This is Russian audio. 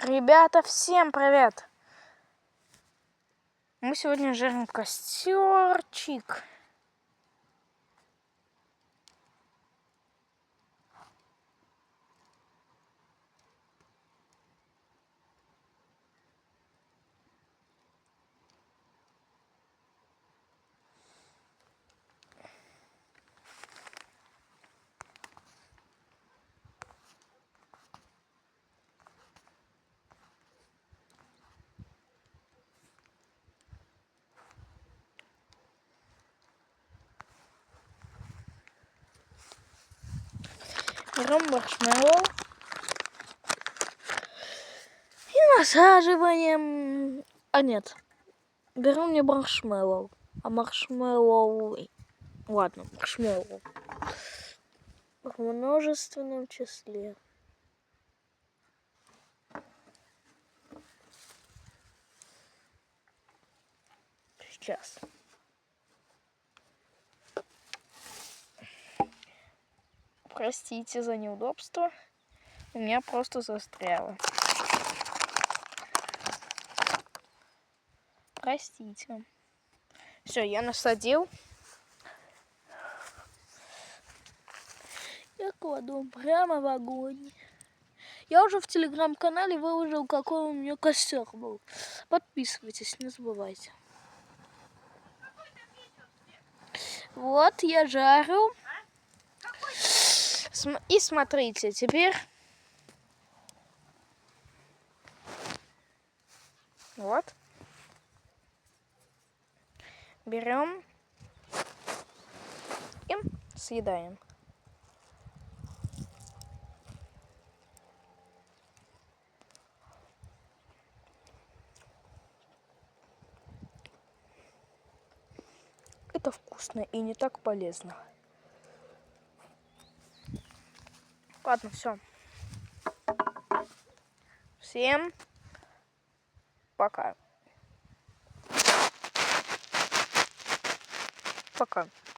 Ребята, всем привет! Мы сегодня жарим костерчик. Берем маршмеллоу и насаживаем. Берем не маршмеллоу, а маршмеллоу. Ладно, маршмеллоу. В множественном числе. Сейчас. Простите за неудобство. У меня просто застряло. Простите. Все, я насадил. Я кладу прямо в огонь. Я уже в телеграм-канале выложил, какой у меня костер был. Подписывайтесь, не забывайте. Вот, я жарю. И смотрите, теперь... Вот. Берем и съедаем. Это вкусно и не так полезно. Ладно, все. Всем пока. Пока.